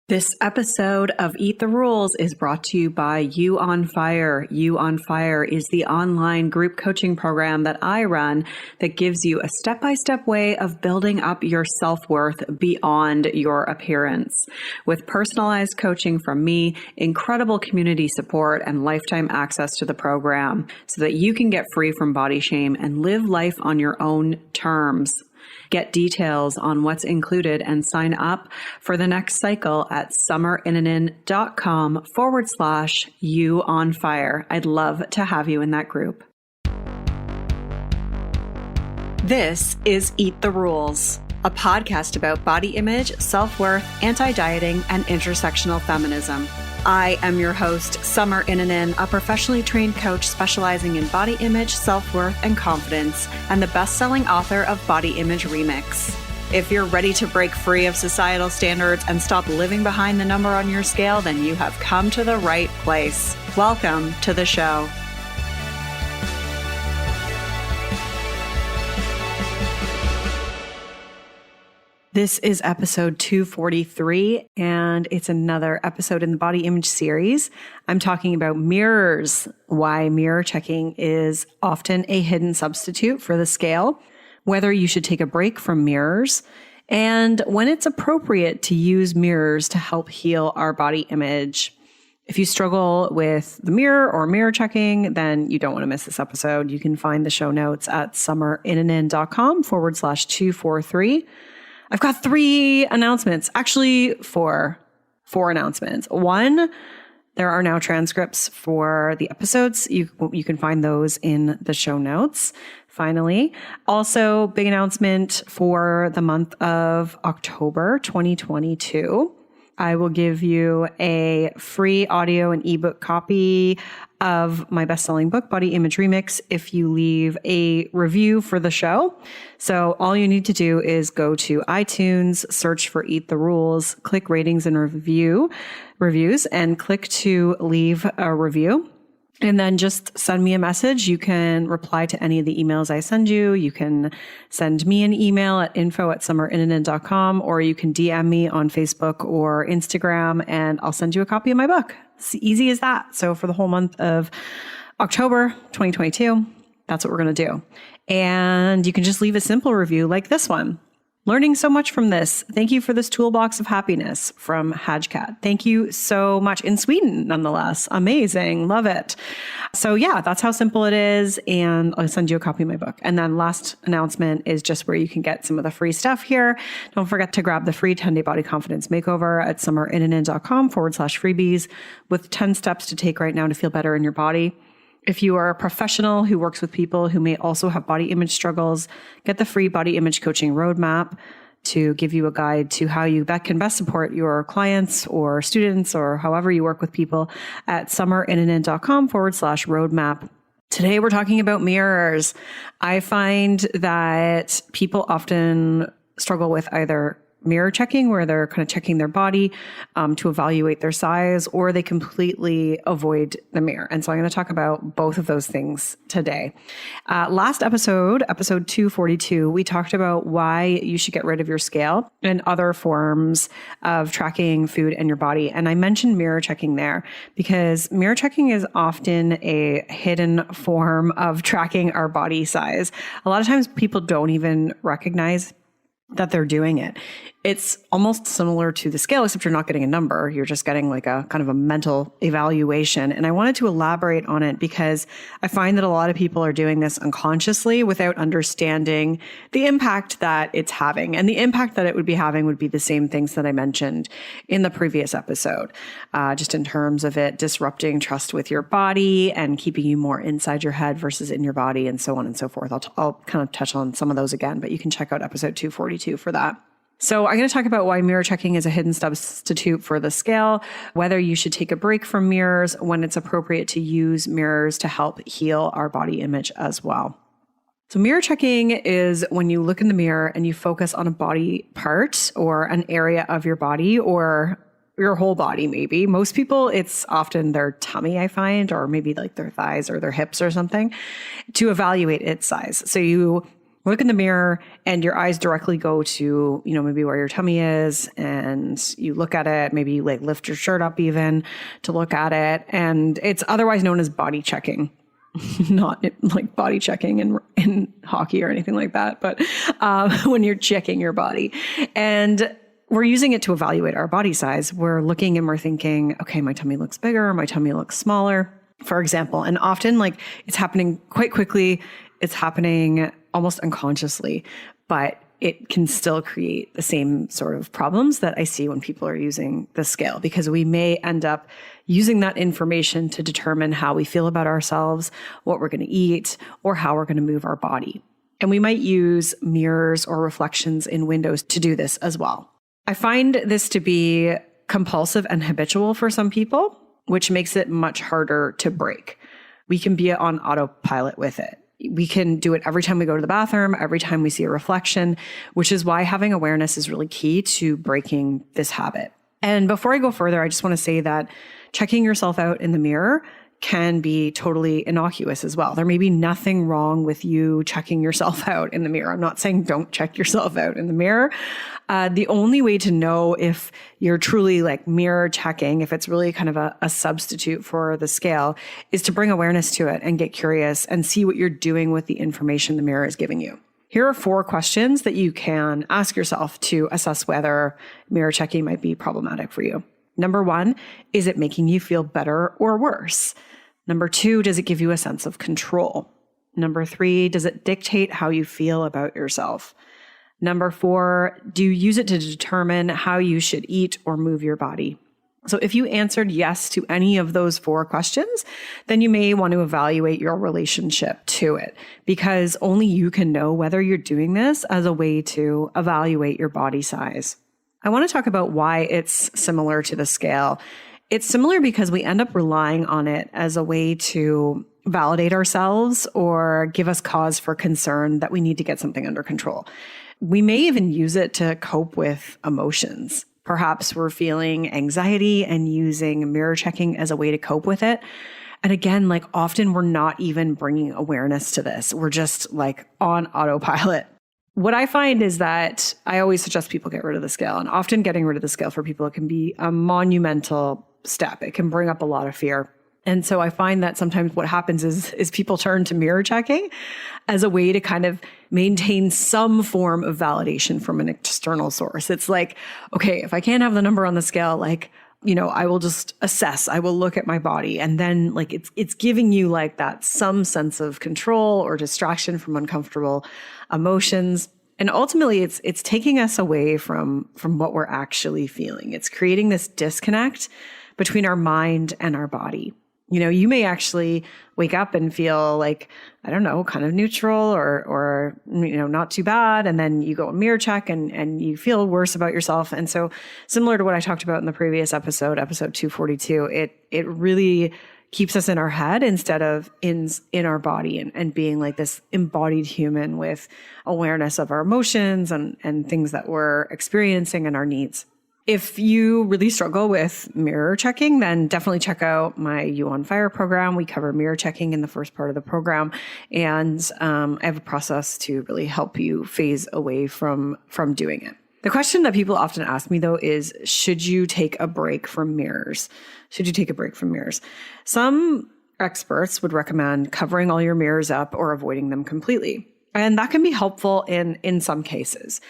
This episode of Eat the Rules is brought to you by You on Fire. You on Fire is the online group coaching program that I run that gives you a step-by-step way of building up your self-worth beyond your appearance. With personalized coaching from me, incredible community support, and lifetime access to the program so that you can get free from body shame and live life on your own terms. Get details on what's included and sign up for the next cycle at summerinanen.com/you on fire. I'd love to have you in that group. This is Eat the Rules, a podcast about body image, self-worth, anti-dieting, and intersectional feminism. I am your host, Summer Inanen, a professionally trained coach specializing in body image, self-worth, and confidence, and the best-selling author of Body Image Remix. If you're ready to break free of societal standards and stop living behind the number on your scale, then you have come to the right place. Welcome to the show. This is episode 243, and it's another episode in the body image series. I'm talking about mirrors, why mirror checking is often a hidden substitute for the scale, whether you should take a break from mirrors, and when it's appropriate to use mirrors to help heal our body image. If you struggle with the mirror or mirror checking, then you don't want to miss this episode. You can find the show notes at summerinanen.com/243. I've got 3 announcements, actually four announcements. 1, there are now transcripts for the episodes. You can find those in the show notes. Finally, also big announcement for the month of October 2022. I will give you a free audio and ebook copy of my best-selling book, Body Image Remix, if you leave a review for the show. So all you need to do is go to iTunes, search for Eat the Rules, click ratings and reviews, and click to leave a review. And then just send me a message. You can reply to any of the emails I send you. You can send me an email at info@summerinanen.com, or you can DM me on Facebook or Instagram, and I'll send you a copy of my book. It's easy as that. So for the whole month of October 2022, that's what we're going to do. And you can just leave a simple review like this one. Learning so much from this. Thank you for this toolbox of happiness from Hajcat. Thank you so much. In Sweden, nonetheless. Amazing. Love it. So yeah, that's how simple it is. And I'll send you a copy of my book. And then last announcement is just where you can get some of the free stuff here. Don't forget to grab the free 10-day body confidence makeover at summerinanen.com/freebies with 10 steps to take right now to feel better in your body. If you are a professional who works with people who may also have body image struggles, get the free body image coaching roadmap to give you a guide to how you can best support your clients or students or however you work with people at summerinanen.com/roadmap. Today, we're talking about mirrors. I find that people often struggle with either mirror checking, where they're kind of checking their body to evaluate their size, or they completely avoid the mirror. And so I'm going to talk about both of those things today. Last episode 242, we talked about why you should get rid of your scale and other forms of tracking food in your body. And I mentioned mirror checking there because mirror checking is often a hidden form of tracking our body size. A lot of times people don't even recognize that they're doing it. It's almost similar to the scale, except you're not getting a number. You're just getting like a kind of a mental evaluation. And I wanted to elaborate on it because I find that a lot of people are doing this unconsciously without understanding the impact that it's having. And the impact that it would be having would be the same things that I mentioned in the previous episode, just in terms of it disrupting trust with your body and keeping you more inside your head versus in your body, and so on and so forth. I'll kind of touch on some of those again, but you can check out episode 242 for that. So I'm going to talk about why mirror checking is a hidden substitute for the scale, whether you should take a break from mirrors, when it's appropriate to use mirrors to help heal our body image as well. So mirror checking is when you look in the mirror and you focus on a body part or an area of your body or your whole body maybe. Most people, it's often their tummy, I find, or maybe like their thighs or their hips or something, to evaluate its size. So you look in the mirror and your eyes directly go to, maybe where your tummy is, and you look at it, maybe you like lift your shirt up even to look at it. And it's otherwise known as body checking, not like body checking in hockey or anything like that, but when you're checking your body. And we're using it to evaluate our body size. We're looking and we're thinking, okay, my tummy looks bigger, my tummy looks smaller, for example. And often like it's happening quite quickly. It's happening almost unconsciously, but it can still create the same sort of problems that I see when people are using the scale, because we may end up using that information to determine how we feel about ourselves, what we're going to eat, or how we're going to move our body. And we might use mirrors or reflections in windows to do this as well. I find this to be compulsive and habitual for some people, which makes it much harder to break. We can be on autopilot with it. We can do it every time we go to the bathroom, every time we see a reflection, which is why having awareness is really key to breaking this habit. And before I go further, I just want to say that checking yourself out in the mirror can be totally innocuous as well. There may be nothing wrong with you checking yourself out in the mirror. I'm not saying don't check yourself out in the mirror. The only way to know if you're truly like mirror checking, if it's really kind of a substitute for the scale, is to bring awareness to it and get curious and see what you're doing with the information the mirror is giving you. Here are 4 questions that you can ask yourself to assess whether mirror checking might be problematic for you. Number 1, is it making you feel better or worse? Number 2, does it give you a sense of control? Number 3, does it dictate how you feel about yourself? Number 4, do you use it to determine how you should eat or move your body? So if you answered yes to any of those 4 questions, then you may want to evaluate your relationship to it, because only you can know whether you're doing this as a way to evaluate your body size. I want to talk about why it's similar to the scale. It's similar because we end up relying on it as a way to validate ourselves or give us cause for concern that we need to get something under control. We may even use it to cope with emotions. Perhaps we're feeling anxiety and using mirror checking as a way to cope with it. And again, like often we're not even bringing awareness to this. We're just like on autopilot. What I find is that I always suggest people get rid of the scale, and often getting rid of the scale for people, it can be a monumental step. It can bring up a lot of fear. And so I find that sometimes what happens is people turn to mirror checking as a way to kind of maintain some form of validation from an external source. It's like, okay, if I can't have the number on the scale, like, I will just assess, I will look at my body. And then like, it's giving you like that some sense of control or distraction from uncomfortable emotions. And ultimately it's taking us away from what we're actually feeling. It's creating this disconnect between our mind and our body. You may actually wake up and feel like, I don't know, kind of neutral or not too bad. And then you go and mirror check and you feel worse about yourself. And so similar to what I talked about in the previous episode 242, it really keeps us in our head instead of in our body and being like this embodied human with awareness of our emotions and things that we're experiencing and our needs. If you really struggle with mirror checking, then definitely check out my You on Fire program. We cover mirror checking in the first part of the program. And I have a process to really help you phase away from doing it. The question that people often ask me, though, is, should you take a break from mirrors? Should you take a break from mirrors? Some experts would recommend covering all your mirrors up or avoiding them completely. And that can be helpful in some cases.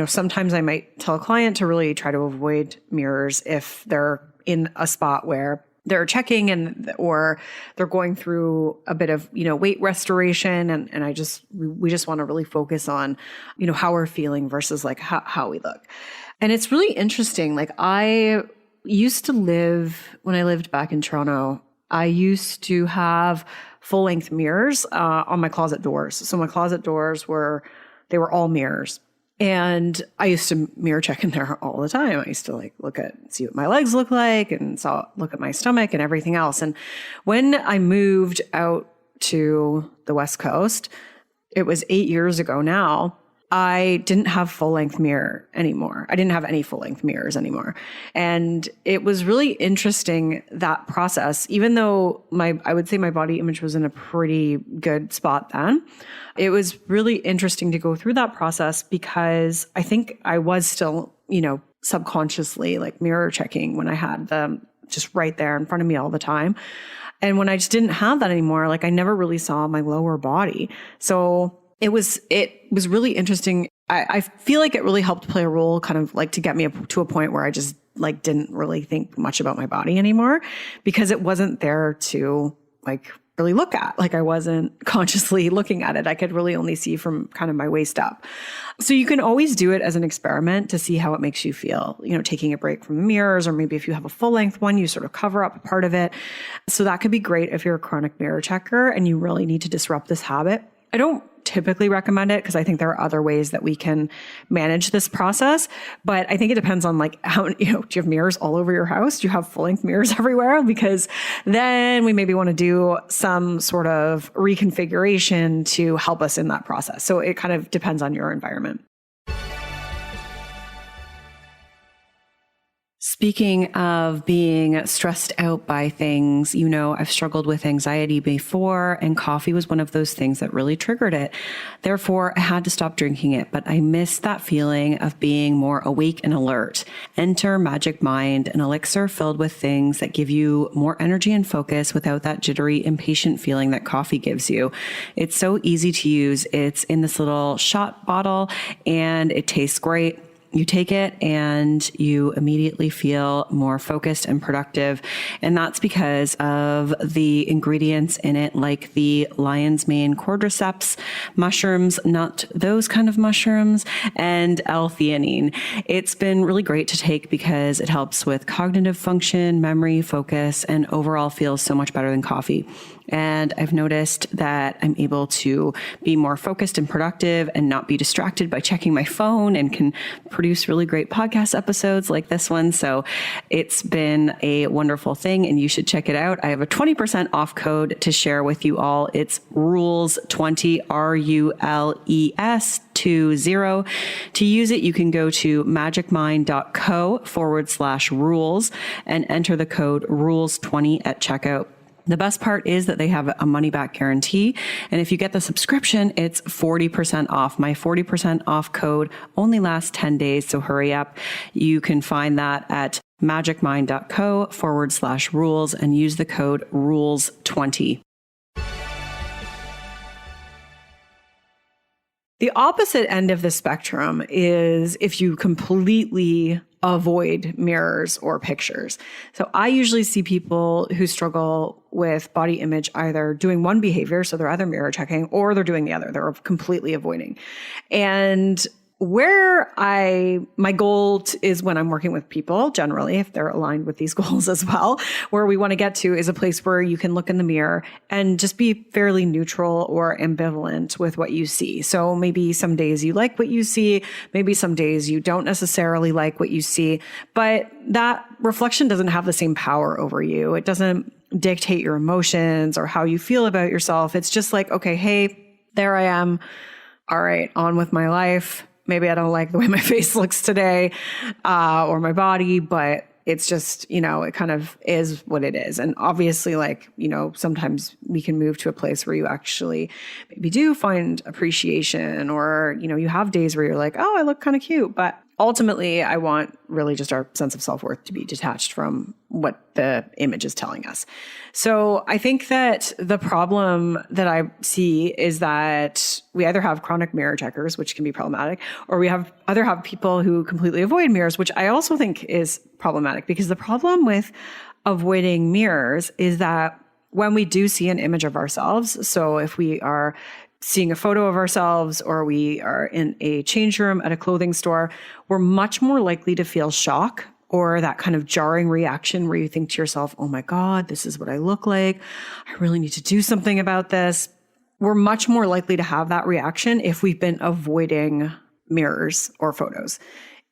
Sometimes I might tell a client to really try to avoid mirrors if they're in a spot where they're checking or they're going through a bit of, weight restoration. And we just want to really focus on, how we're feeling versus like how we look. And it's really interesting. Like I used to when I lived back in Toronto, I used to have full length mirrors on my closet doors. So my closet doors they were all mirrors. And I used to mirror check in there all the time. I used to see what my legs look like and look at my stomach and everything else. And when I moved out to the West Coast, it was 8 years ago now, I didn't have full length mirror anymore. I didn't have any full length mirrors anymore. And it was really interesting, that process, even though I would say my body image was in a pretty good spot then. It was really interesting to go through that process because I think I was still, subconsciously like mirror checking when I had them just right there in front of me all the time. And when I just didn't have that anymore, like I never really saw my lower body. So it was really interesting. I feel like it really helped play a role kind of like to get me to a point where I just like didn't really think much about my body anymore because it wasn't there to like really look at. Like I wasn't consciously looking at it. I could really only see from kind of my waist up. So you can always do it as an experiment to see how it makes you feel, taking a break from the mirrors, or maybe if you have a full length one, you sort of cover up a part of it. So that could be great if you're a chronic mirror checker and you really need to disrupt this habit. I don't typically recommend it because I think there are other ways that we can manage this process. But I think it depends on like how, do you have mirrors all over your house? Do you have full length mirrors everywhere? Because then we maybe want to do some sort of reconfiguration to help us in that process. So it kind of depends on your environment. Speaking of being stressed out by things, I've struggled with anxiety before, and coffee was one of those things that really triggered it. Therefore, I had to stop drinking it, but I missed that feeling of being more awake and alert. Enter Magic Mind, an elixir filled with things that give you more energy and focus without that jittery, impatient feeling that coffee gives you. It's so easy to use. It's in this little shot bottle, and it tastes great. You take it and you immediately feel more focused and productive. And that's because of the ingredients in it, like the lion's mane cordyceps mushrooms, not those kind of mushrooms, and L-theanine. It's been really great to take because it helps with cognitive function, memory, focus, and overall feels so much better than coffee. And I've noticed that I'm able to be more focused and productive and not be distracted by checking my phone, and can produce really great podcast episodes like this one. So it's been a wonderful thing and you should check it out. I have a 20% off code to share with you all. It's RULES20, RULES20. To use it, you can go to magicmind.co/rules and enter the code RULES20 at checkout. The best part is that they have a money back guarantee. And if you get the subscription, it's 40% off. My 40% off code only lasts 10 days. So hurry up. You can find that at magicmind.co/rules and use the code RULES20. The opposite end of the spectrum is if you completely avoid mirrors or pictures. So I usually see people who struggle with body image either doing one behavior, so they're either mirror checking, or they're doing the other. They're completely avoiding. And where my goal is when I'm working with people, generally, if they're aligned with these goals as well, where we want to get to is a place where you can look in the mirror and just be fairly neutral or ambivalent with what you see. So maybe some days you like what you see, maybe some days you don't necessarily like what you see, but that reflection doesn't have the same power over you. It doesn't dictate your emotions or how you feel about yourself. It's just like, okay, hey, there I am. All right, on with my life. Maybe I don't like the way my face looks today, or my body, but it's just, it kind of is what it is. And obviously, sometimes we can move to a place where you actually maybe do find appreciation, or, you have days where you're like, oh, I look kind of cute. But ultimately, I want really just our sense of self-worth to be detached from what the image is telling us. So I think that the problem that I see is that we either have chronic mirror checkers, which can be problematic, or we have people who completely avoid mirrors, which I also think is problematic, because the problem with avoiding mirrors is that when we do see an image of ourselves, so if we are seeing a photo of ourselves, or we are in a change room at a clothing store, we're much more likely to feel shock, or that kind of jarring reaction where you think to yourself, oh my God, this is what I look like. I really need to do something about this. We're much more likely to have that reaction if we've been avoiding mirrors or photos.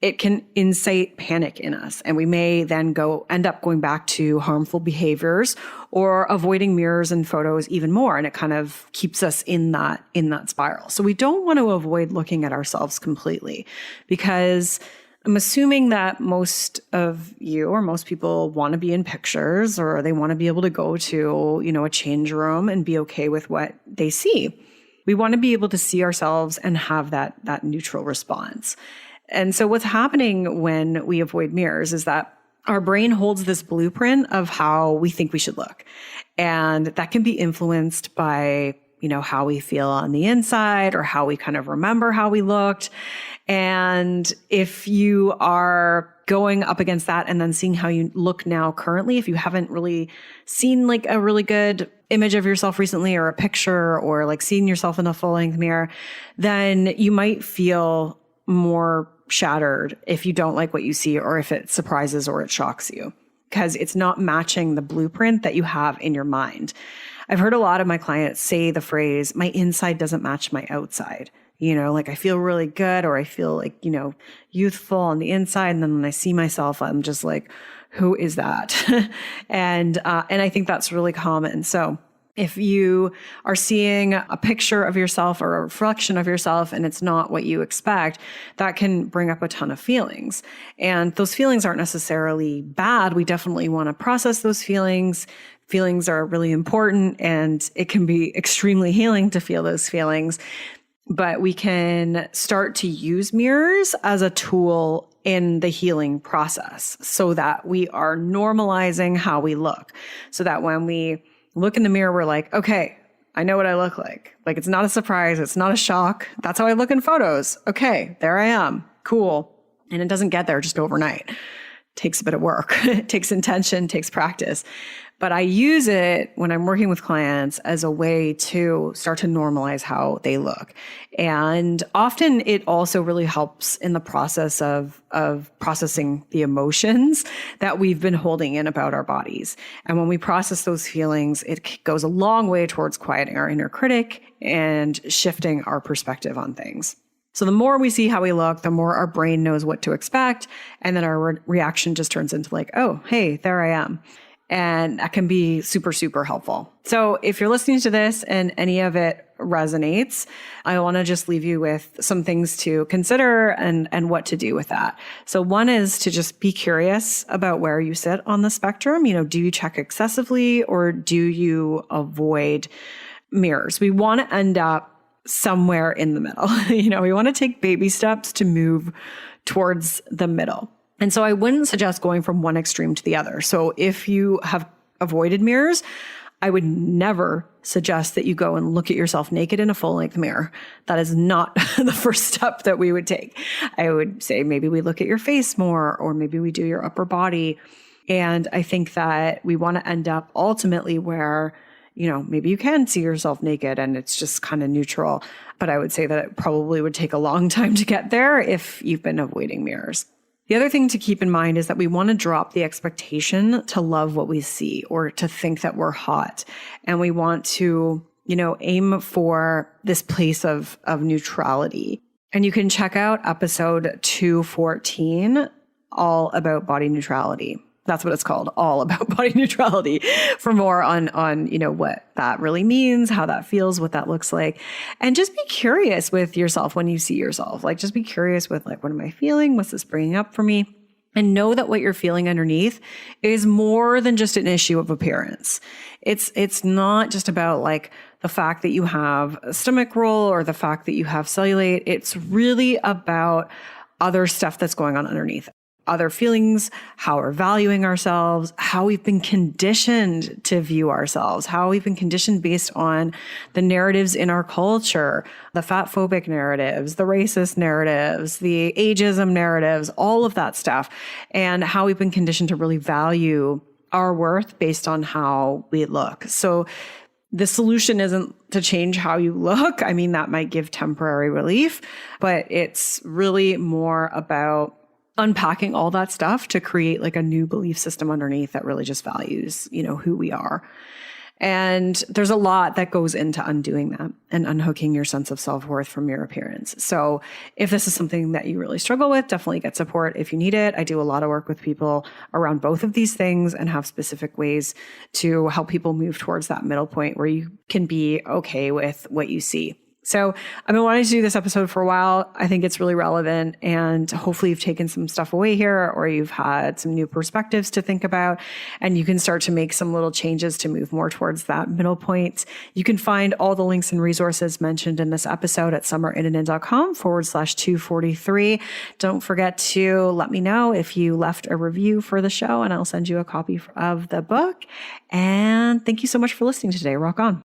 it can incite panic in us. And we may then end up going back to harmful behaviors or avoiding mirrors and photos even more. And it kind of keeps us in that spiral. So we don't want to avoid looking at ourselves completely, because I'm assuming that most of you or most people want to be in pictures, or they want to be able to go to, a change room and be okay with what they see. We want to be able to see ourselves and have that neutral response. And so what's happening when we avoid mirrors is that our brain holds this blueprint of how we think we should look. And that can be influenced by, how we feel on the inside, or how we kind of remember how we looked. And if you are going up against that and then seeing how you look now currently, if you haven't really seen like a really good image of yourself recently, or a picture, or like seeing yourself in a full length mirror, then you might feel more shattered if you don't like what you see, or if it surprises or it shocks you, because it's not matching the blueprint that you have in your mind. I've heard a lot of my clients say the phrase, my inside doesn't match my outside. Like I feel really good, or I feel like, youthful on the inside. And then when I see myself, I'm just like, who is that? And I think that's really common. So if you are seeing a picture of yourself or a reflection of yourself and it's not what you expect, that can bring up a ton of feelings. And those feelings aren't necessarily bad. We definitely want to process those feelings. Feelings are really important, and it can be extremely healing to feel those feelings. But we can start to use mirrors as a tool in the healing process, so that we are normalizing how we look, so that when we look in the mirror, we're like, okay, I know what I look like. Like, it's not a surprise. It's not a shock. That's how I look in photos. Okay, there I am. Cool. And it doesn't get there just overnight. It takes a bit of work. It takes intention, takes practice. But I use it when I'm working with clients as a way to start to normalize how they look. And often it also really helps in the process of processing the emotions that we've been holding in about our bodies. And when we process those feelings, it goes a long way towards quieting our inner critic and shifting our perspective on things. So the more we see how we look, the more our brain knows what to expect. And then our reaction just turns into like, oh, hey, there I am. And that can be super, super helpful. So if you're listening to this and any of it resonates, I want to just leave you with some things to consider and what to do with that. So one is to just be curious about where you sit on the spectrum. Do you check excessively, or do you avoid mirrors? We want to end up somewhere in the middle. We want to take baby steps to move towards the middle. And so I wouldn't suggest going from one extreme to the other. So if you have avoided mirrors, I would never suggest that you go and look at yourself naked in a full-length mirror. That is not the first step that we would take. I would say maybe we look at your face more, or maybe we do your upper body. And I think that we want to end up ultimately where, maybe you can see yourself naked and it's just kind of neutral. But I would say that it probably would take a long time to get there if you've been avoiding mirrors. The other thing to keep in mind is that we want to drop the expectation to love what we see, or to think that we're hot. And we want to, aim for this place of neutrality. And you can check out episode 214, all about body neutrality. That's what it's called, all about body neutrality, for more on what that really means, how that feels, what that looks like. And just be curious with yourself when you see yourself. Like, just be curious with what am I feeling? What's this bringing up for me? And know that what you're feeling underneath is more than just an issue of appearance. It's not just about like the fact that you have a stomach roll or the fact that you have cellulite. It's really about other stuff that's going on underneath. Other feelings, how we're valuing ourselves, how we've been conditioned to view ourselves, how we've been conditioned based on the narratives in our culture, the fat phobic narratives, the racist narratives, the ageism narratives, all of that stuff, and how we've been conditioned to really value our worth based on how we look. So the solution isn't to change how you look. I mean, that might give temporary relief, but it's really more about unpacking all that stuff to create like a new belief system underneath that really just values, who we are. And there's a lot that goes into undoing that and unhooking your sense of self-worth from your appearance. So if this is something that you really struggle with, definitely get support if you need it. I do a lot of work with people around both of these things and have specific ways to help people move towards that middle point where you can be okay with what you see. So I've been wanting to do this episode for a while. I think it's really relevant, and hopefully you've taken some stuff away here, or you've had some new perspectives to think about, and you can start to make some little changes to move more towards that middle point. You can find all the links and resources mentioned in this episode at summerinnanen.com/243. Don't forget to let me know if you left a review for the show, and I'll send you a copy of the book. And thank you so much for listening today. Rock on.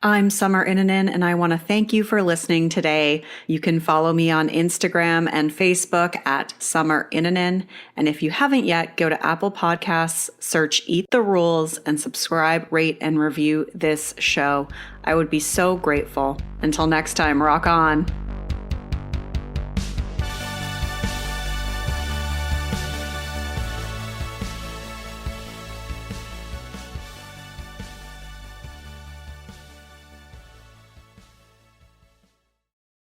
I'm Summer Innanen, and I want to thank you for listening today. You can follow me on Instagram and Facebook at Summer Innanen. And if you haven't yet, go to Apple Podcasts, search Eat the Rules, and subscribe, rate, and review this show. I would be so grateful. Until next time, rock on.